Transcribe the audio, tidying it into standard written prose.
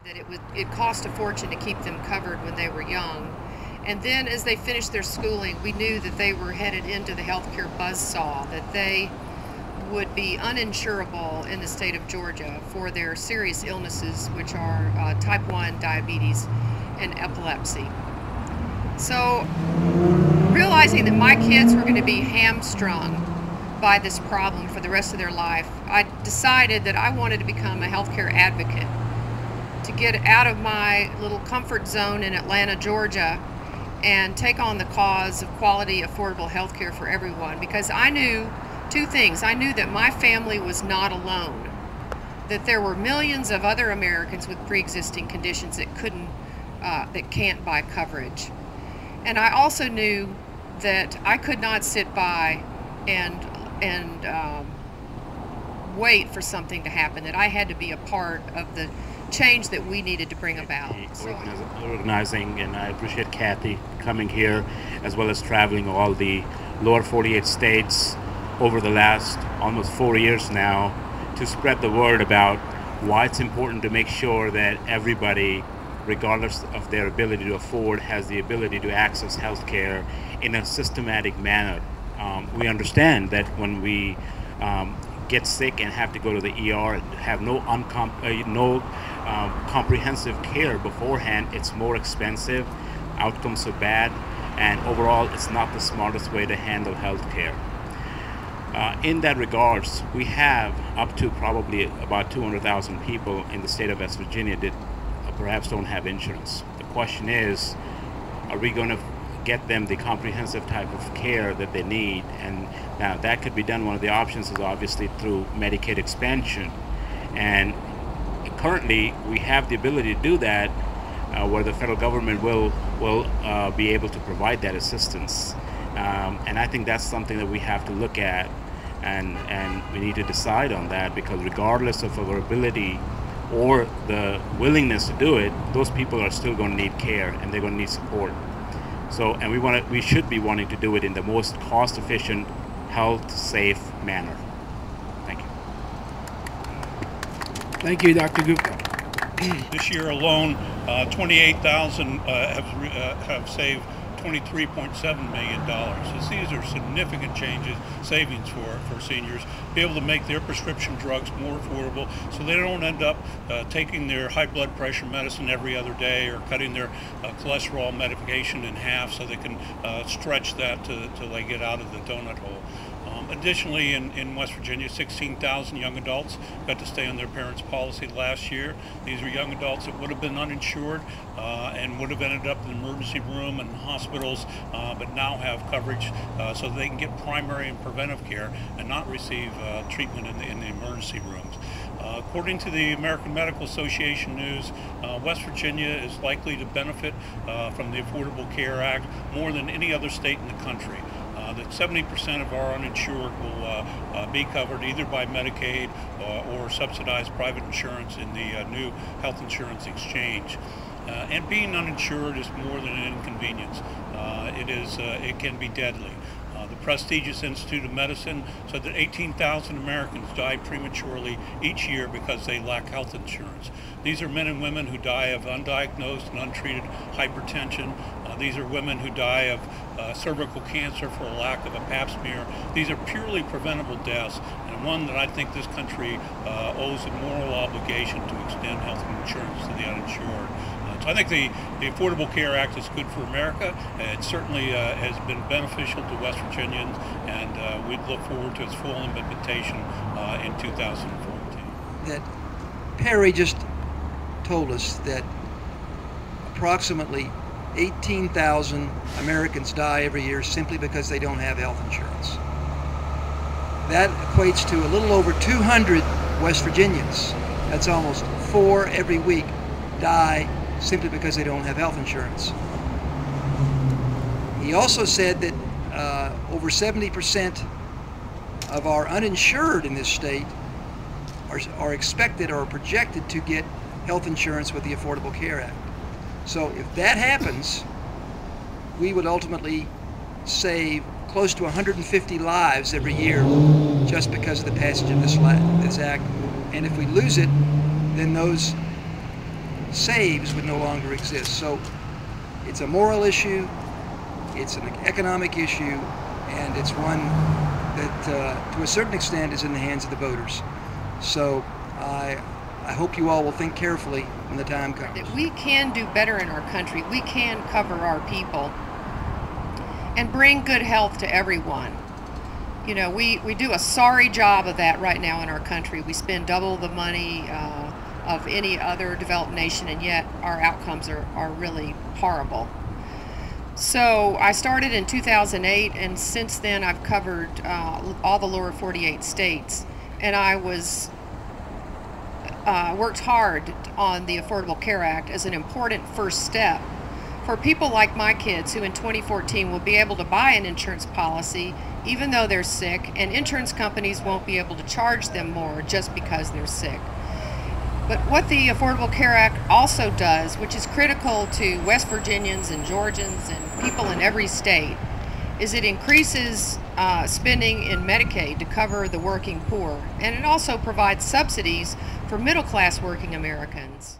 that it cost a fortune to keep them covered when they were young. And then as they finished their schooling, we knew that they were headed into the healthcare buzzsaw, that they would be uninsurable in the state of Georgia for their serious illnesses, which are type 1 diabetes and epilepsy. So realizing that my kids were going to be hamstrung by this problem for the rest of their life, I decided that I wanted to become a healthcare advocate, to get out of my little comfort zone in Atlanta, Georgia, and take on the cause of quality, affordable healthcare for everyone. Because I knew two things. I knew that my family was not alone, that there were millions of other Americans with pre-existing conditions that can't buy coverage. And I also knew that I could not sit by and wait for something to happen, that I had to be a part of the change that we needed to bring about. Organizing, and I appreciate Kathie coming here, as well as traveling all the lower 48 states over the last almost 4 years now to spread the word about why it's important to make sure that everybody, regardless of their ability to afford, has the ability to access health care in a systematic manner. We understand that when we get sick and have to go to the ER and have no comprehensive care beforehand, it's more expensive, outcomes are bad, and overall it's not the smartest way to handle health care. In that regards, we have up to probably about 200,000 people in the state of West Virginia that perhaps don't have insurance. The question is, are we going to get them the comprehensive type of care that they need? And now that could be done. One of the options is obviously through Medicaid expansion, and currently we have the ability to do that, where the federal government will be able to provide that assistance, and I think that's something that we have to look at, and we need to decide on that, because regardless of our ability or the willingness to do it, those people are still going to need care and they're going to need support. So, and we should be wanting to do it in the most cost-efficient, health-safe manner. Thank you. Thank you, Dr. Gupta. This year alone, 28,000 have saved $23.7 million. So these are significant savings for seniors, be able to make their prescription drugs more affordable, so they don't end up taking their high blood pressure medicine every other day, or cutting their cholesterol medication in half, so they can stretch that till they get out of the donut hole. Additionally, in West Virginia, 16,000 young adults got to stay on their parents' policy last year. These are young adults that would have been uninsured and would have ended up in the emergency room and hospitals, but now have coverage so they can get primary and preventive care and not receive treatment in the emergency rooms. According to the American Medical Association news, West Virginia is likely to benefit from the Affordable Care Act more than any other state in the country. That 70% of our uninsured will be covered either by Medicaid or subsidized private insurance in the new health insurance exchange. And being uninsured is more than an inconvenience. It can be deadly. The prestigious Institute of Medicine said that 18,000 Americans die prematurely each year because they lack health insurance. These are men and women who die of undiagnosed and untreated hypertension. These are women who die of cervical cancer for a lack of a pap smear. These are purely preventable deaths, and one that I think this country owes a moral obligation to extend health insurance to the uninsured. So I think the Affordable Care Act is good for America. It certainly has been beneficial to West Virginians, and we look forward to its full implementation in 2014. That Perry just told us that approximately 18,000 Americans die every year simply because they don't have health insurance. That equates to a little over 200 West Virginians. That's almost 4 every week die simply because they don't have health insurance. He also said that over 70% of our uninsured in this state are expected or projected to get health insurance with the Affordable Care Act. So if that happens, we would ultimately save close to 150 lives every year just because of the passage of this act. And if we lose it, then those saves would no longer exist. So it's a moral issue, it's an economic issue, and it's one that to a certain extent is in the hands of the voters. So I hope you all will think carefully when the time comes. We can do better in our country. We can cover our people and bring good health to everyone. You know, we do a sorry job of that right now in our country. We spend double the money of any other developed nation, and yet our outcomes are really horrible. So I started in 2008, and since then I've covered all the lower 48 states, and I worked hard on the Affordable Care Act as an important first step for people like my kids who in 2014 will be able to buy an insurance policy even though they're sick, and insurance companies won't be able to charge them more just because they're sick. But what the Affordable Care Act also does, which is critical to West Virginians and Georgians and people in every state, is it increases spending in Medicaid to cover the working poor, and it also provides subsidies for middle-class working Americans.